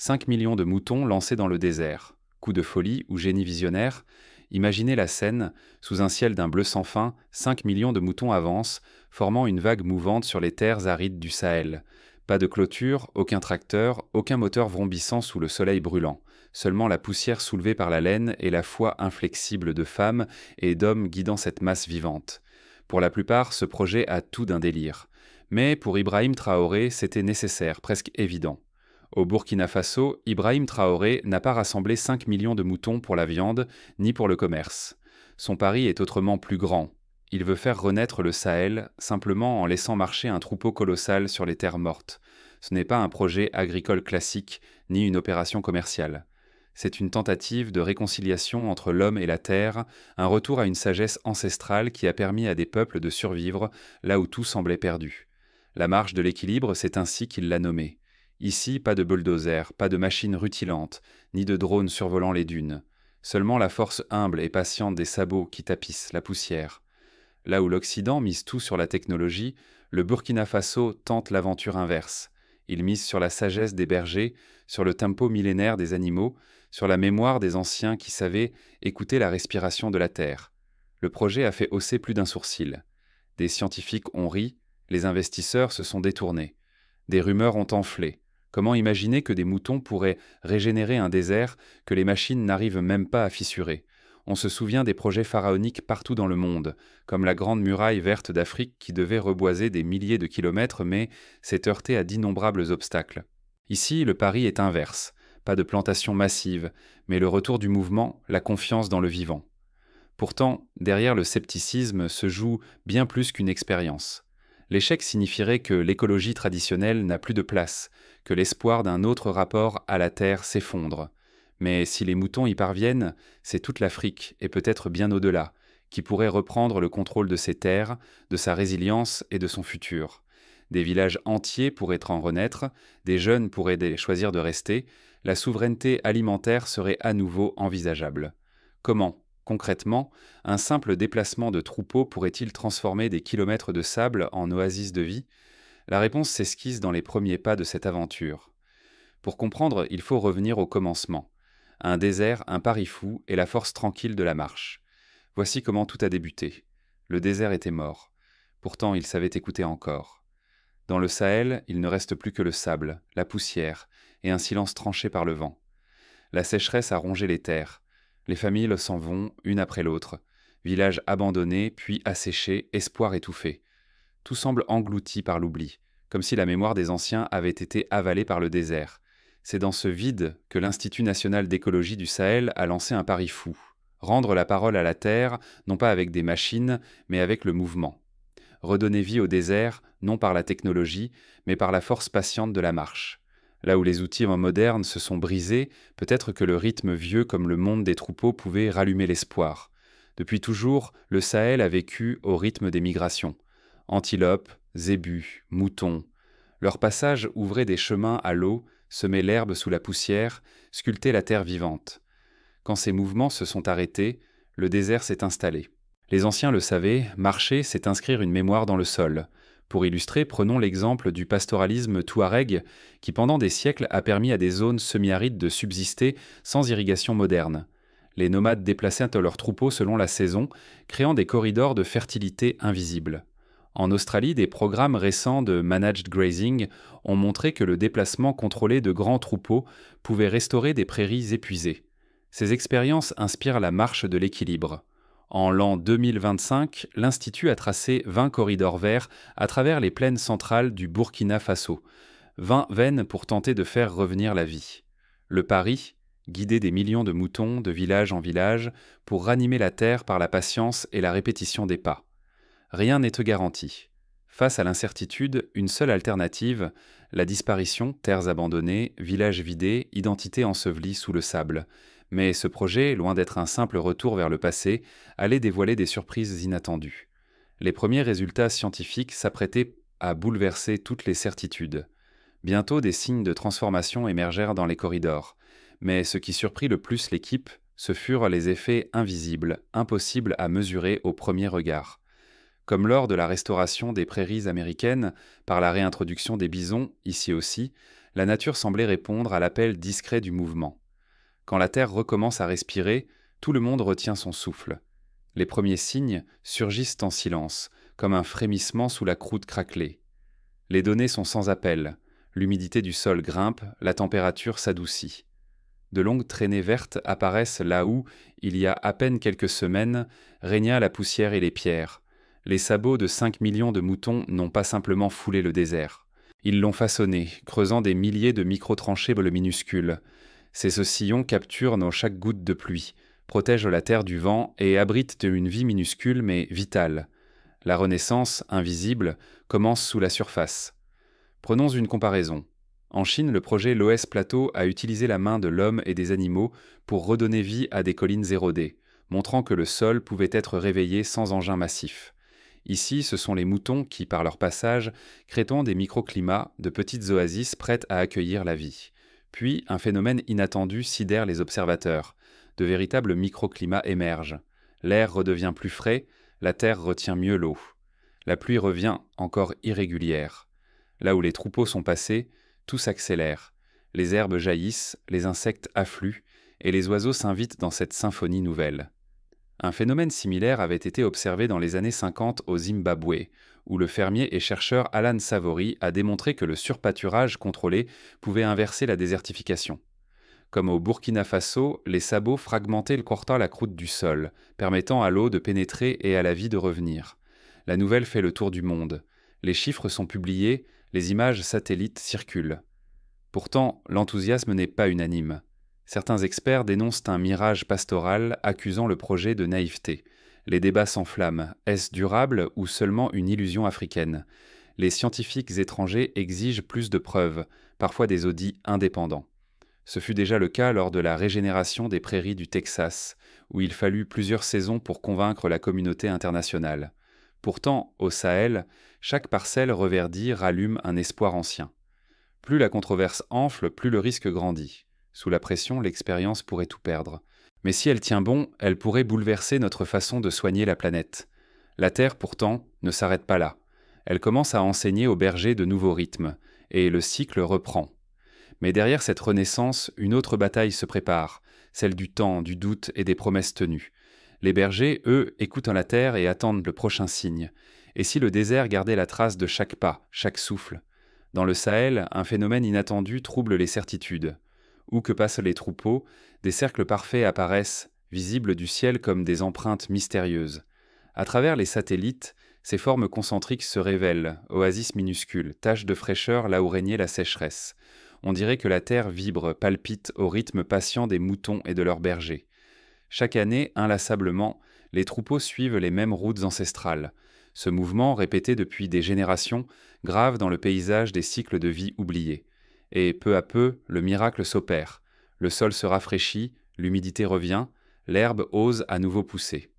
5 millions de moutons lancés dans le désert. Coup de folie ou génie visionnaire? Imaginez la scène, sous un ciel d'un bleu sans fin, 5 millions de moutons avancent, formant une vague mouvante sur les terres arides du Sahel. Pas de clôture, aucun tracteur, aucun moteur vrombissant sous le soleil brûlant. Seulement la poussière soulevée par la laine et la foi inflexible de femmes et d'hommes guidant cette masse vivante. Pour la plupart, ce projet a tout d'un délire. Mais pour Ibrahim Traoré, c'était nécessaire, presque évident. Au Burkina Faso, Ibrahim Traoré n'a pas rassemblé 5 millions de moutons pour la viande, ni pour le commerce. Son pari est autrement plus grand. Il veut faire renaître le Sahel, simplement en laissant marcher un troupeau colossal sur les terres mortes. Ce n'est pas un projet agricole classique, ni une opération commerciale. C'est une tentative de réconciliation entre l'homme et la terre, un retour à une sagesse ancestrale qui a permis à des peuples de survivre là où tout semblait perdu. La marche de l'équilibre, c'est ainsi qu'il l'a nommée. Ici, pas de bulldozer, pas de machines rutilantes, ni de drones survolant les dunes. Seulement la force humble et patiente des sabots qui tapissent la poussière. Là où l'Occident mise tout sur la technologie, le Burkina Faso tente l'aventure inverse. Il mise sur la sagesse des bergers, sur le tempo millénaire des animaux, sur la mémoire des anciens qui savaient écouter la respiration de la terre. Le projet a fait hausser plus d'un sourcil. Des scientifiques ont ri, les investisseurs se sont détournés. Des rumeurs ont enflé. Comment imaginer que des moutons pourraient régénérer un désert que les machines n'arrivent même pas à fissurer? On se souvient des projets pharaoniques partout dans le monde, comme la Grande Muraille verte d'Afrique qui devait reboiser des milliers de kilomètres mais s'est heurtée à d'innombrables obstacles. Ici, le pari est inverse. Pas de plantation massive, mais le retour du mouvement, la confiance dans le vivant. Pourtant, derrière le scepticisme se joue bien plus qu'une expérience. L'échec signifierait que l'écologie traditionnelle n'a plus de place, que l'espoir d'un autre rapport à la terre s'effondre. Mais si les moutons y parviennent, c'est toute l'Afrique, et peut-être bien au-delà, qui pourrait reprendre le contrôle de ses terres, de sa résilience et de son futur. Des villages entiers pourraient en renaître, des jeunes pourraient choisir de rester, la souveraineté alimentaire serait à nouveau envisageable. Comment, concrètement, un simple déplacement de troupeaux pourrait-il transformer des kilomètres de sable en oasis de vie? La réponse s'esquisse dans les premiers pas de cette aventure. Pour comprendre, il faut revenir au commencement. Un désert, un pari fou et la force tranquille de la marche. Voici comment tout a débuté. Le désert était mort. Pourtant, il savait écouter encore. Dans le Sahel, il ne reste plus que le sable, la poussière et un silence tranché par le vent. La sécheresse a rongé les terres. Les familles s'en vont, une après l'autre. Villages abandonnés, puis asséchés, espoirs étouffés. Tout semble englouti par l'oubli, comme si la mémoire des anciens avait été avalée par le désert. C'est dans ce vide que l'Institut national d'écologie du Sahel a lancé un pari fou. Rendre la parole à la terre, non pas avec des machines, mais avec le mouvement. Redonner vie au désert, non par la technologie, mais par la force patiente de la marche. Là où les outils modernes se sont brisés, peut-être que le rythme vieux comme le monde des troupeaux pouvait rallumer l'espoir. Depuis toujours, le Sahel a vécu au rythme des migrations. Antilopes, zébus, moutons. Leur passage ouvrait des chemins à l'eau, semait l'herbe sous la poussière, sculptait la terre vivante. Quand ces mouvements se sont arrêtés, le désert s'est installé. Les anciens le savaient, marcher, c'est inscrire une mémoire dans le sol. Pour illustrer, prenons l'exemple du pastoralisme touareg qui pendant des siècles a permis à des zones semi-arides de subsister sans irrigation moderne. Les nomades déplaçaient leurs troupeaux selon la saison, créant des corridors de fertilité invisibles. En Australie, des programmes récents de managed grazing ont montré que le déplacement contrôlé de grands troupeaux pouvait restaurer des prairies épuisées. Ces expériences inspirent la marche de l'équilibre. En l'an 2025, l'Institut a tracé 20 corridors verts à travers les plaines centrales du Burkina Faso. 20 veines pour tenter de faire revenir la vie. Le pari, guider des millions de moutons de village en village pour ranimer la terre par la patience et la répétition des pas. Rien n'est garanti. Face à l'incertitude, une seule alternative, la disparition, terres abandonnées, villages vidés, identités ensevelies sous le sable. Mais ce projet, loin d'être un simple retour vers le passé, allait dévoiler des surprises inattendues. Les premiers résultats scientifiques s'apprêtaient à bouleverser toutes les certitudes. Bientôt, des signes de transformation émergèrent dans les corridors. Mais ce qui surprit le plus l'équipe, ce furent les effets invisibles, impossibles à mesurer au premier regard. Comme lors de la restauration des prairies américaines, par la réintroduction des bisons, ici aussi, La nature semblait répondre à l'appel discret du mouvement. Quand la Terre recommence à respirer, tout le monde retient son souffle. Les premiers signes surgissent en silence, comme un frémissement sous la croûte craquelée. Les données sont sans appel. L'humidité du sol grimpe, la température s'adoucit. De longues traînées vertes apparaissent là où, il y a à peine quelques semaines, régna la poussière et les pierres. Les sabots de 5 millions de moutons n'ont pas simplement foulé le désert. Ils l'ont façonné, creusant des milliers de micro-tranchées minuscules. Ces sillons capturent dans chaque goutte de pluie, protègent la terre du vent et abritent une vie minuscule mais vitale. La renaissance, invisible, commence sous la surface. Prenons une comparaison. En Chine, le projet Loess Plateau a utilisé la main de l'homme et des animaux pour redonner vie à des collines érodées, montrant que le sol pouvait être réveillé sans engin massif. Ici, ce sont les moutons qui, par leur passage, créent des microclimats, de petites oasis prêtes à accueillir la vie. Puis, un phénomène inattendu sidère les observateurs. De véritables microclimats émergent. L'air redevient plus frais, la terre retient mieux l'eau. La pluie revient, encore irrégulière. Là où les troupeaux sont passés, tout s'accélère. Les herbes jaillissent, les insectes affluent, et les oiseaux s'invitent dans cette symphonie nouvelle. Un phénomène similaire avait été observé dans les années 50 au Zimbabwe, où le fermier et chercheur Alan Savory a démontré que le surpâturage contrôlé pouvait inverser la désertification. Comme au Burkina Faso, les sabots fragmentaient la croûte du sol, permettant à l'eau de pénétrer et à la vie de revenir. La nouvelle fait le tour du monde. Les chiffres sont publiés, les images satellites circulent. Pourtant, l'enthousiasme n'est pas unanime. Certains experts dénoncent un mirage pastoral accusant le projet de naïveté. Les débats s'enflamment. Est-ce durable ou seulement une illusion africaine ? Les scientifiques étrangers exigent plus de preuves, parfois des audits indépendants. Ce fut déjà le cas lors de la régénération des prairies du Texas, où il fallut plusieurs saisons pour convaincre la communauté internationale. Pourtant, au Sahel, chaque parcelle reverdie rallume un espoir ancien. Plus la controverse enfle, plus le risque grandit. Sous la pression, l'expérience pourrait tout perdre. Mais si elle tient bon, elle pourrait bouleverser notre façon de soigner la planète. La Terre, pourtant, ne s'arrête pas là. Elle commence à enseigner aux bergers de nouveaux rythmes, et le cycle reprend. Mais derrière cette renaissance, une autre bataille se prépare, celle du temps, du doute et des promesses tenues. Les bergers, eux, écoutent la terre et attendent le prochain signe. Et si le désert gardait la trace de chaque pas, chaque souffle ? Dans le Sahel, un phénomène inattendu trouble les certitudes. Où que passent les troupeaux, des cercles parfaits apparaissent, visibles du ciel comme des empreintes mystérieuses. À travers les satellites, ces formes concentriques se révèlent, oasis minuscules, taches de fraîcheur là où régnait la sécheresse. On dirait que la terre vibre, palpite au rythme patient des moutons et de leurs bergers. Chaque année, inlassablement, les troupeaux suivent les mêmes routes ancestrales. Ce mouvement, répété depuis des générations, grave dans le paysage des cycles de vie oubliés. Et peu à peu, le miracle s'opère. Le sol se rafraîchit, l'humidité revient, l'herbe ose à nouveau pousser.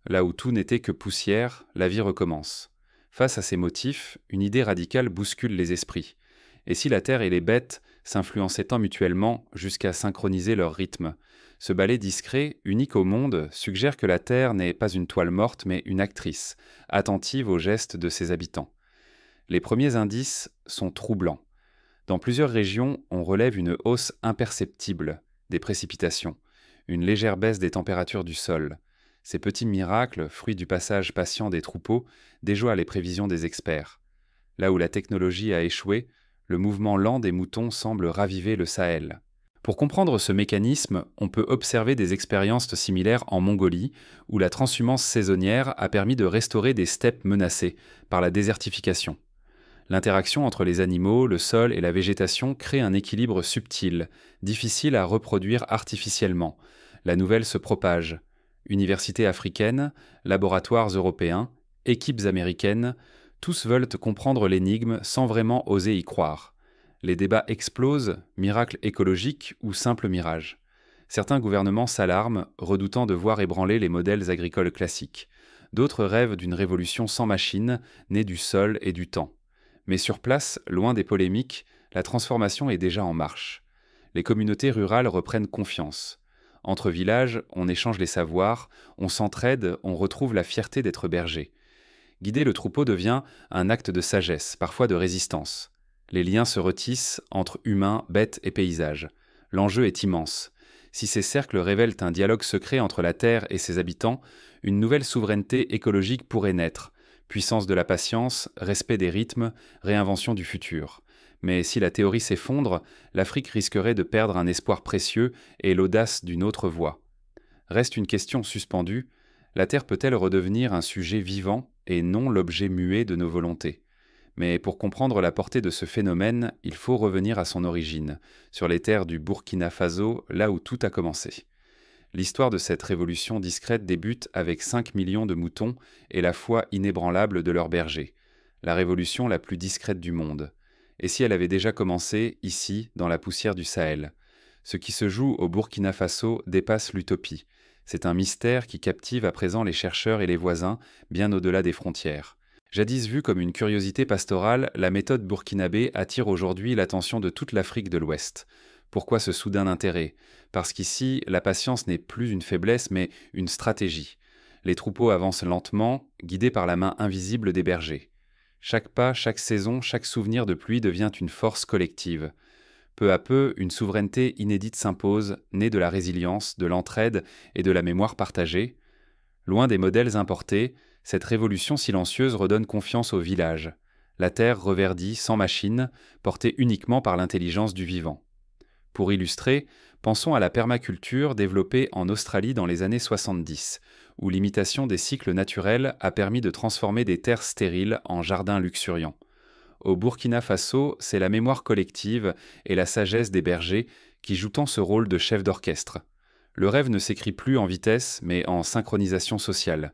Là où tout n'était que poussière, la vie recommence. Face à ces motifs, une idée radicale bouscule les esprits. Et si la terre et les bêtes s'influençaient tant mutuellement jusqu'à synchroniser leur rythme ? Ce ballet discret, unique au monde, suggère que la terre n'est pas une toile morte mais une actrice, attentive aux gestes de ses habitants. Les premiers indices sont troublants. Dans plusieurs régions, on relève une hausse imperceptible des précipitations, une légère baisse des températures du sol. Ces petits miracles, fruits du passage patient des troupeaux, déjoient les prévisions des experts. Là où la technologie a échoué, le mouvement lent des moutons semble raviver le Sahel. Pour comprendre ce mécanisme, on peut observer des expériences similaires en Mongolie, où la transhumance saisonnière a permis de restaurer des steppes menacées par la désertification. L'interaction entre les animaux, le sol et la végétation crée un équilibre subtil, difficile à reproduire artificiellement. La nouvelle se propage. Universités africaines, laboratoires européens, équipes américaines, tous veulent comprendre l'énigme sans vraiment oser y croire. Les débats explosent, miracle écologique ou simple mirage. Certains gouvernements s'alarment, redoutant de voir ébranler les modèles agricoles classiques. D'autres rêvent d'une révolution sans machine, née du sol et du temps. Mais sur place, loin des polémiques, la transformation est déjà en marche. Les communautés rurales reprennent confiance. Entre villages, on échange les savoirs, on s'entraide, on retrouve la fierté d'être berger. Guider le troupeau devient un acte de sagesse, parfois de résistance. Les liens se retissent entre humains, bêtes et paysages. L'enjeu est immense. Si ces cercles révèlent un dialogue secret entre la Terre et ses habitants, une nouvelle souveraineté écologique pourrait naître. Puissance de la patience, respect des rythmes, réinvention du futur. Mais si la théorie s'effondre, l'Afrique risquerait de perdre un espoir précieux et l'audace d'une autre voie. Reste une question suspendue, la Terre peut-elle redevenir un sujet vivant et non l'objet muet de nos volontés? Mais pour comprendre la portée de ce phénomène, il faut revenir à son origine, sur les terres du Burkina Faso, là où tout a commencé. L'histoire de cette révolution discrète débute avec 5 millions de moutons et la foi inébranlable de leurs bergers. La révolution la plus discrète du monde. Et si elle avait déjà commencé, ici, dans la poussière du Sahel? Ce qui se joue au Burkina Faso dépasse l'utopie. C'est un mystère qui captive à présent les chercheurs et les voisins, bien au-delà des frontières. Jadis vue comme une curiosité pastorale, la méthode burkinabé attire aujourd'hui l'attention de toute l'Afrique de l'Ouest. Pourquoi ce soudain intérêt? Parce qu'ici, la patience n'est plus une faiblesse, mais une stratégie. Les troupeaux avancent lentement, guidés par la main invisible des bergers. Chaque pas, chaque saison, chaque souvenir de pluie devient une force collective. Peu à peu, une souveraineté inédite s'impose, née de la résilience, de l'entraide et de la mémoire partagée. Loin des modèles importés, cette révolution silencieuse redonne confiance au village. La terre reverdit, sans machine, portée uniquement par l'intelligence du vivant. Pour illustrer, pensons à la permaculture développée en Australie dans les années 70, où l'imitation des cycles naturels a permis de transformer des terres stériles en jardins luxuriants. Au Burkina Faso, c'est la mémoire collective et la sagesse des bergers qui jouent tant ce rôle de chef d'orchestre. Le rêve ne s'écrit plus en vitesse, mais en synchronisation sociale.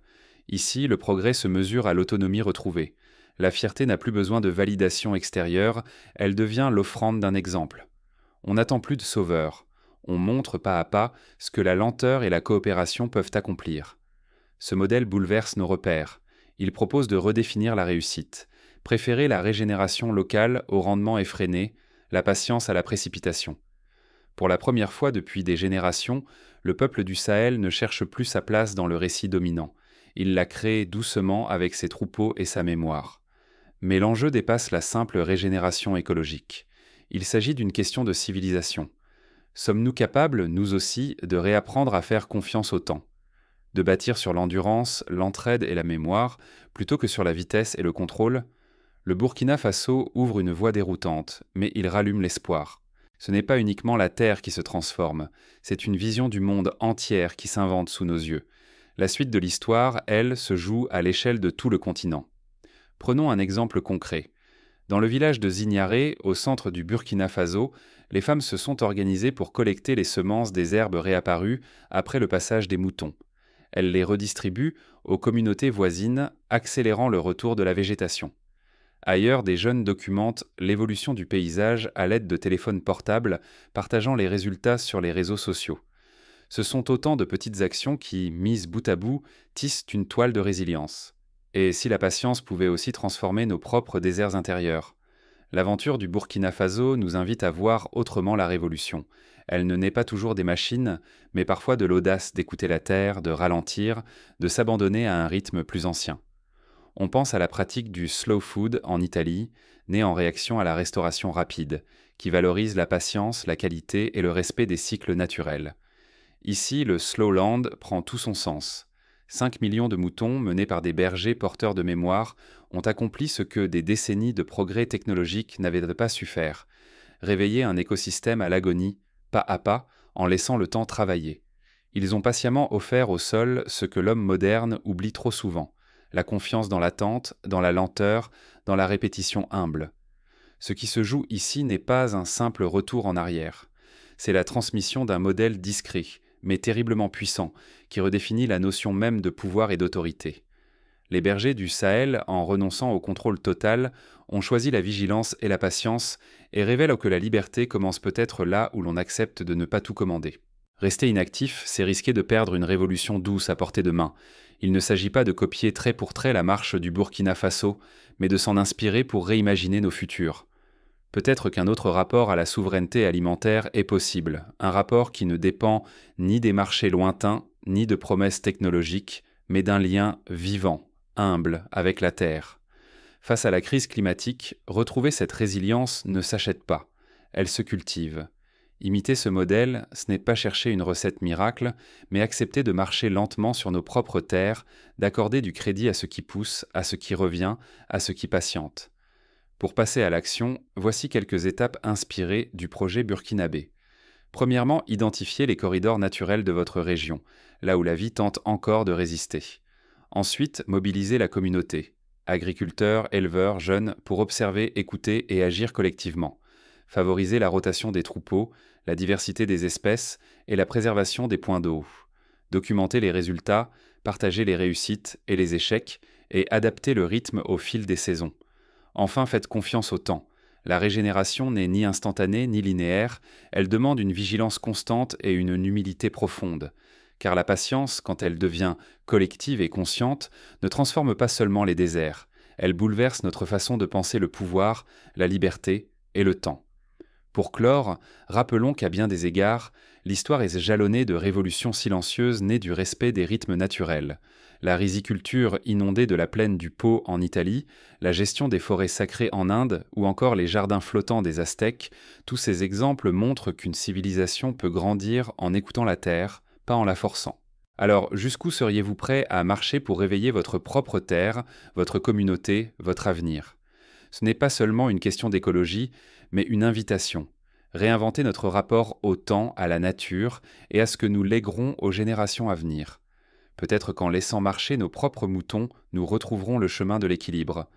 Ici, le progrès se mesure à l'autonomie retrouvée. La fierté n'a plus besoin de validation extérieure, elle devient l'offrande d'un exemple. On n'attend plus de sauveur. On montre pas à pas ce que la lenteur et la coopération peuvent accomplir. Ce modèle bouleverse nos repères. Il propose de redéfinir la réussite. Préférer la régénération locale au rendement effréné, la patience à la précipitation. Pour la première fois depuis des générations, le peuple du Sahel ne cherche plus sa place dans le récit dominant. Il la crée doucement avec ses troupeaux et sa mémoire. Mais l'enjeu dépasse la simple régénération écologique. Il s'agit d'une question de civilisation. Sommes-nous capables, nous aussi, de réapprendre à faire confiance au temps? De bâtir sur l'endurance, l'entraide et la mémoire, plutôt que sur la vitesse et le contrôle? Le Burkina Faso ouvre une voie déroutante, mais il rallume l'espoir. Ce n'est pas uniquement la terre qui se transforme, c'est une vision du monde entière qui s'invente sous nos yeux. La suite de l'histoire, elle, se joue à l'échelle de tout le continent. Prenons un exemple concret. Dans le village de Zignaré, au centre du Burkina Faso, les femmes se sont organisées pour collecter les semences des herbes réapparues après le passage des moutons. Elles les redistribuent aux communautés voisines, accélérant le retour de la végétation. Ailleurs, des jeunes documentent l'évolution du paysage à l'aide de téléphones portables, partageant les résultats sur les réseaux sociaux. Ce sont autant de petites actions qui, mises bout à bout, tissent une toile de résilience. Et si la patience pouvait aussi transformer nos propres déserts intérieurs? L'aventure du Burkina Faso nous invite à voir autrement la révolution. Elle ne naît pas toujours des machines, mais parfois de l'audace d'écouter la terre, de ralentir, de s'abandonner à un rythme plus ancien. On pense à la pratique du slow food en Italie, née en réaction à la restauration rapide, qui valorise la patience, la qualité et le respect des cycles naturels. Ici, le slow land prend tout son sens. 5 millions de moutons menés par des bergers porteurs de mémoire ont accompli ce que des décennies de progrès technologiques n'avaient pas su faire, réveiller un écosystème à l'agonie, pas à pas, en laissant le temps travailler. Ils ont patiemment offert au sol ce que l'homme moderne oublie trop souvent, la confiance dans l'attente, dans la lenteur, dans la répétition humble. Ce qui se joue ici n'est pas un simple retour en arrière. C'est la transmission d'un modèle discret, mais terriblement puissant, qui redéfinit la notion même de pouvoir et d'autorité. Les bergers du Sahel, en renonçant au contrôle total, ont choisi la vigilance et la patience et révèlent que la liberté commence peut-être là où l'on accepte de ne pas tout commander. Rester inactif, c'est risquer de perdre une révolution douce à portée de main. Il ne s'agit pas de copier trait pour trait la marche du Burkina Faso, mais de s'en inspirer pour réimaginer nos futurs. Peut-être qu'un autre rapport à la souveraineté alimentaire est possible, un rapport qui ne dépend ni des marchés lointains, ni de promesses technologiques, mais d'un lien vivant, humble, avec la terre. Face à la crise climatique, retrouver cette résilience ne s'achète pas, elle se cultive. Imiter ce modèle, ce n'est pas chercher une recette miracle, mais accepter de marcher lentement sur nos propres terres, d'accorder du crédit à ce qui pousse, à ce qui revient, à ce qui patiente. Pour passer à l'action, voici quelques étapes inspirées du projet burkinabé. Premièrement, identifiez les corridors naturels de votre région, là où la vie tente encore de résister. Ensuite, mobilisez la communauté, agriculteurs, éleveurs, jeunes, pour observer, écouter et agir collectivement. Favorisez la rotation des troupeaux, la diversité des espèces et la préservation des points d'eau. Documentez les résultats, partagez les réussites et les échecs et adaptez le rythme au fil des saisons. Enfin, faites confiance au temps. La régénération n'est ni instantanée ni linéaire, elle demande une vigilance constante et une humilité profonde. Car la patience, quand elle devient collective et consciente, ne transforme pas seulement les déserts, elle bouleverse notre façon de penser le pouvoir, la liberté et le temps. Pour clore, rappelons qu'à bien des égards, l'histoire est jalonnée de révolutions silencieuses nées du respect des rythmes naturels. La riziculture inondée de la plaine du Pô en Italie, la gestion des forêts sacrées en Inde ou encore les jardins flottants des Aztèques, tous ces exemples montrent qu'une civilisation peut grandir en écoutant la terre, pas en la forçant. Alors, jusqu'où seriez-vous prêt à marcher pour réveiller votre propre terre, votre communauté, votre avenir ? Ce n'est pas seulement une question d'écologie, mais une invitation. Réinventer notre rapport au temps, à la nature et à ce que nous léguerons aux générations à venir. Peut-être qu'en laissant marcher nos propres moutons, nous retrouverons le chemin de l'équilibre.